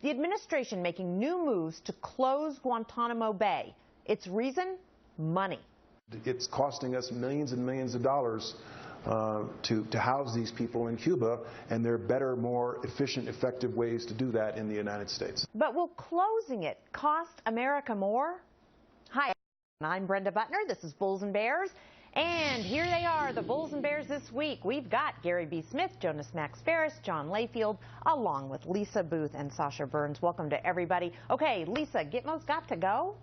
The administration making new moves to close Guantanamo Bay. Its reason? Money. It's costing us millions and millions of dollars to house these people in Cuba, and there are better, more efficient, effective ways to do that in the United States. But will closing it cost America more? Hi, I'm Brenda Butner. This is Bulls and Bears. And here they are, the Bulls and Bears this week. We've got Gary B. Smith, Jonas Max Ferris, John Layfield, along with Lisa Booth and Sasha Burns. Welcome to everybody. Okay, Lisa, Gitmo's got to go?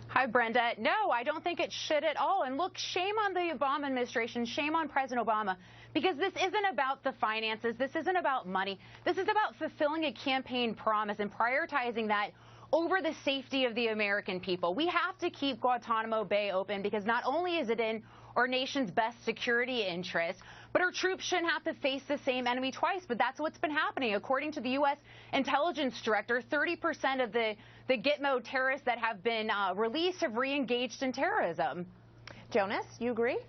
Hi, Brenda. No, I don't think it should at all. And look, shame on the Obama administration, shame on President Obama, because this isn't about the finances. This isn't about money. This is about fulfilling a campaign promise and prioritizing that over the safety of the American people. We have to keep Guantanamo Bay open because not only is it in our nation's best security interest, but our troops shouldn't have to face the same enemy twice. But that's what's been happening. According to the U.S. intelligence director, 30% of the Gitmo terrorists that have been released have re-engaged in terrorism. Jonas, you agree?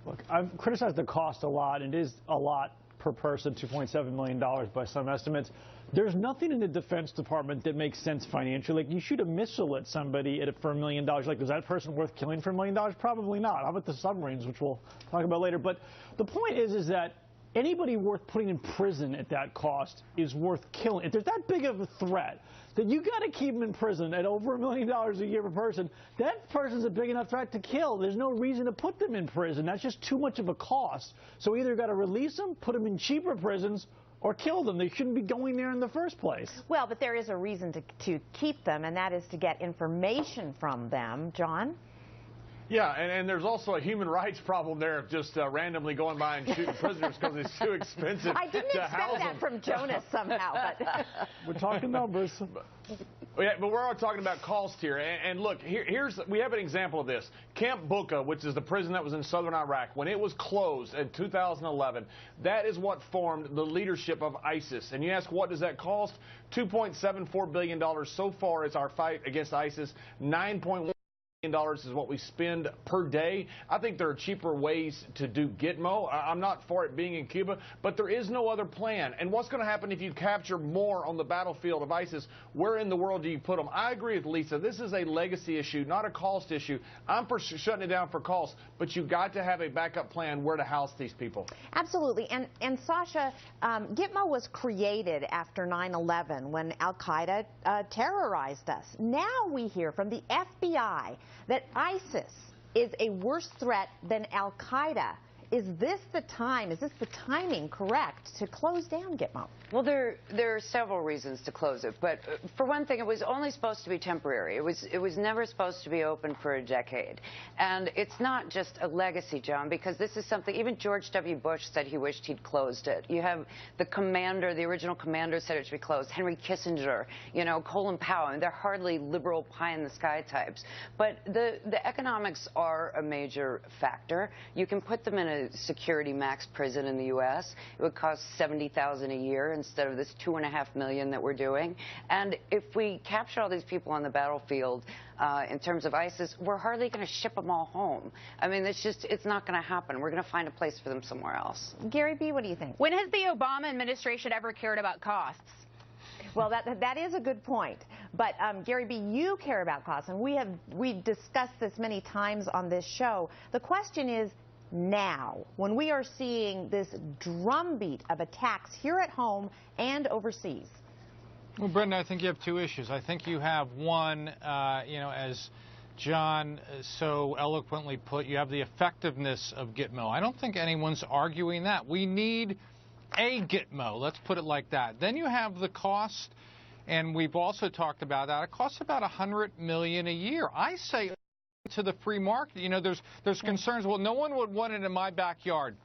Look, I've criticized the cost a lot. It is a lot per person, $2.7 million by some estimates. There's nothing in the Defense Department that makes sense financially. Like, you shoot a missile at somebody for $1 million. Like, is that person worth killing for $1 million? Probably not. How about the submarines, which we'll talk about later? But the point is that anybody worth putting in prison at that cost is worth killing. If there's that big of a threat, then you got to keep them in prison at over $1 million a year per person. That person's a big enough threat to kill. There's no reason to put them in prison. That's just too much of a cost. So either got to release them, put them in cheaper prisons, or kill them. They shouldn't be going there in the first place. Well, but there is a reason to keep them, and that is to get information from them. John? Yeah, and there's also a human rights problem there of just randomly going by and shooting prisoners because it's too expensive. I didn't expect that from Jonas somehow. But we're talking numbers. Yeah, but we're all talking about cost here. And look, we have an example of this. Camp Bucca, which is the prison that was in southern Iraq, when it was closed in 2011, that is what formed the leadership of ISIS. And you ask, what does that cost? $2.74 billion so far is our fight against ISIS. $9.1 is what we spend per day. I think there are cheaper ways to do Gitmo. I'm not for it being in Cuba, but there is no other plan. And what's going to happen if you capture more on the battlefield of ISIS? Where in the world do you put them? I agree with Lisa. This is a legacy issue, not a cost issue. I'm for shutting it down for cost, but you've got to have a backup plan where to house these people. Absolutely. And Sasha, Gitmo was created after 9/11 when al-Qaeda terrorized us. Now we hear from the FBI that ISIS is a worse threat than al-Qaeda. Is this the time, is this the timing correct to close down Gitmo? Well, there are several reasons to close it. But for one thing, it was only supposed to be temporary. It was never supposed to be open for a decade. And it's not just a legacy, John, because this is something, even George W. Bush said he wished he'd closed it. You have the commander, the original commander said it should be closed. Henry Kissinger, you know, Colin Powell. I mean, they're hardly liberal pie-in-the-sky types. But the economics are a major factor. You can put them in a security max prison in the U.S. It would cost $70,000 a year instead of this $2.5 million that we're doing. And if we capture all these people on the battlefield, in terms of ISIS, we're hardly going to ship them all home. I mean, it's not going to happen. We're going to find a place for them somewhere else. Gary B., what do you think? When has the Obama administration ever cared about costs? Well, that is a good point. But Gary B., you care about costs, and we've discussed this many times on this show. The question is, now, when we are seeing this drumbeat of attacks here at home and overseas? Well, Brenda, I think you have two issues. I think you have one, you know, as John so eloquently put, you have the effectiveness of Gitmo. I don't think anyone's arguing that. We need a Gitmo, let's put it like that. Then you have the cost, and we've also talked about that. It costs about $100 million a year. I say to the free market. You know, there's concerns. Well, no one would want it in my backyard.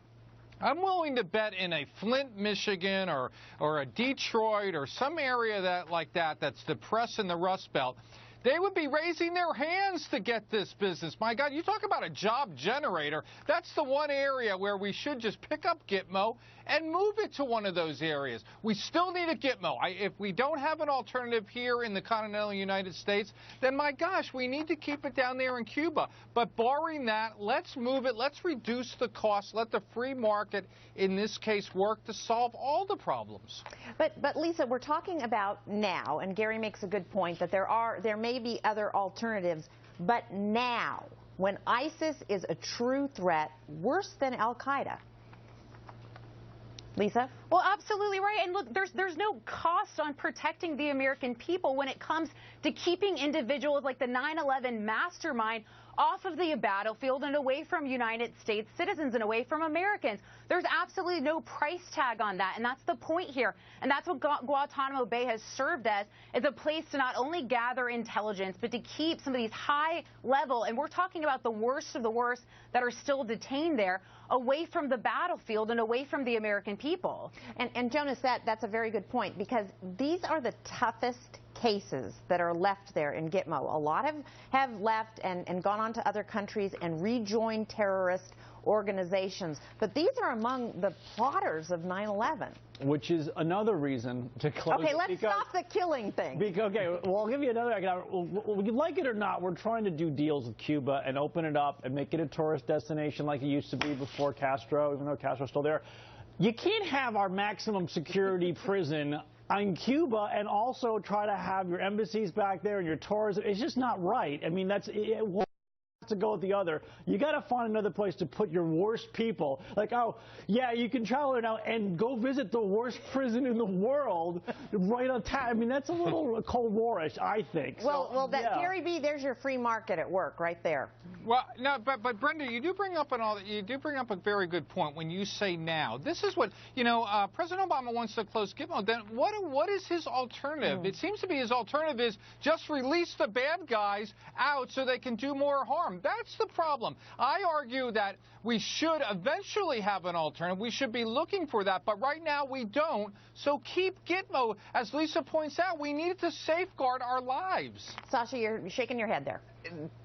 I'm willing to bet in a Flint, Michigan, or a Detroit, or some area like that that's depressed in the Rust Belt, They would be raising their hands to get this business. My God, you talk about a job generator. That's the one area where we should just pick up Gitmo and move it to one of those areas. We still need a Gitmo. If we don't have an alternative here in the continental United States, then my gosh, we need to keep it down there in Cuba. But barring that, let's move it. Let's reduce the cost. Let the free market, in this case, work to solve all the problems. But Lisa, we're talking about now, and Gary makes a good point that there may be other alternatives, but now, when ISIS is a true threat, worse than Al-Qaeda. Lisa? Well, absolutely right. And look, there's no cost on protecting the American people when it comes to keeping individuals like the 9/11 mastermind off of the battlefield and away from United States citizens and away from Americans. There's absolutely no price tag on that, and that's the point here. And that's what Guantanamo Bay has served as a place to not only gather intelligence, but to keep some of these high level, and we're talking about the worst of the worst that are still detained there, away from the battlefield and away from the American people. And Jonas, that's a very good point, because these are the toughest cases that are left there in Gitmo. A lot have left and gone on to other countries and rejoined terrorist organizations. But these are among the plotters of 9/11. Which is another reason to close. Okay, let's stop the killing thing. Okay, well, I'll give you another. Like it or not, we're trying to do deals with Cuba and open it up and make it a tourist destination like it used to be before Castro, even though Castro's still there. You can't have our maximum security prison in Cuba and also try to have your embassies back there and your tourism. It's just not right. I mean, to go with the other. You got to find another place to put your worst people. Like, oh, yeah, you can travel there now and go visit the worst prison in the world right on time. I mean, that's a little Cold War-ish, I think. Well, Gary B., there's your free market at work right there. Well, no, but Brenda, you do bring up a very good point when you say now. This is what, President Obama wants to close Gitmo. Then what is his alternative? It seems to be his alternative is just release the bad guys out so they can do more harm. That's the problem. I argue that we should eventually have an alternative. We should be looking for that, but right now we don't. So keep Gitmo. As Lisa points out, we need to safeguard our lives. Sasha, you're shaking your head there.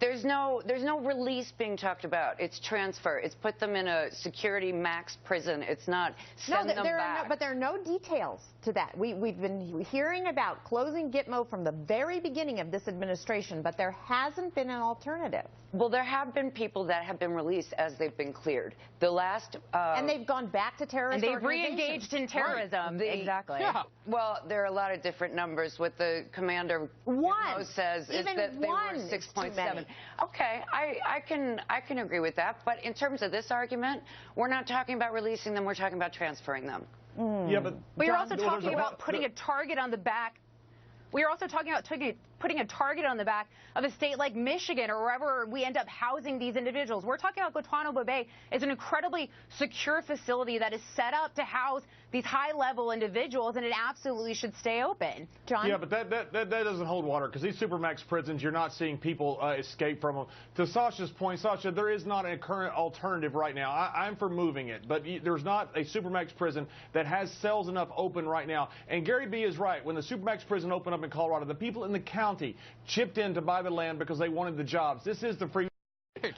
There's no release being talked about. It's transfer. It's put them in a security max prison. It's not send them back. But there are no details to that. We've been hearing about closing Gitmo from the very beginning of this administration, but there hasn't been an alternative. Well, there have been people that have been released as they've been cleared. The last and they've gone back to terrorist and they've re-engaged in terrorism. Right. Exactly. Yeah. Well, there are a lot of different numbers. What the commander says is that they were 6.7. Okay, I can agree with that. But in terms of this argument, we're not talking about releasing them. We're talking about transferring them. Yeah, but you're also talking about putting a target on the back. We are also talking about putting a target on the back of a state like Michigan or wherever we end up housing these individuals. We're talking about Guantanamo Bay is an incredibly secure facility that is set up to house these high-level individuals, and it absolutely should stay open. John? Yeah, but that doesn't hold water, because these supermax prisons, you're not seeing people escape from them. To Sasha's point, Sasha, there is not a current alternative right now. I'm for moving it, but there's not a supermax prison that has cells enough open right now. And Gary B. is right. When the supermax prison opened up in Colorado, the people in the county chipped in to buy the land because they wanted the jobs. This is the free.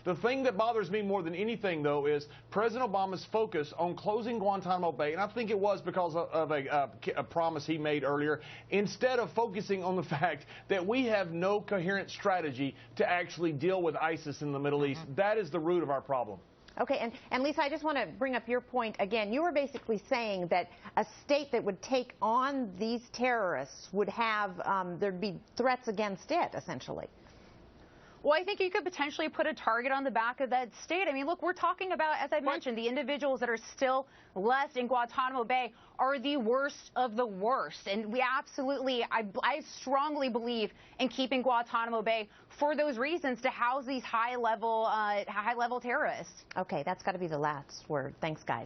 The thing that bothers me more than anything, though, is President Obama's focus on closing Guantanamo Bay, and I think it was because of a promise he made earlier, instead of focusing on the fact that we have no coherent strategy to actually deal with ISIS in the Middle East. That is the root of our problem. Okay, and Lisa, I just want to bring up your point again. You were basically saying that a state that would take on these terrorists would have, there'd be threats against it, essentially. Well, I think you could potentially put a target on the back of that state. I mean, look, we're talking about, as I mentioned, the individuals that are still left in Guantanamo Bay are the worst of the worst. And we absolutely, I strongly believe in keeping Guantanamo Bay for those reasons, to house these high-level terrorists. Okay, that's got to be the last word. Thanks, guys.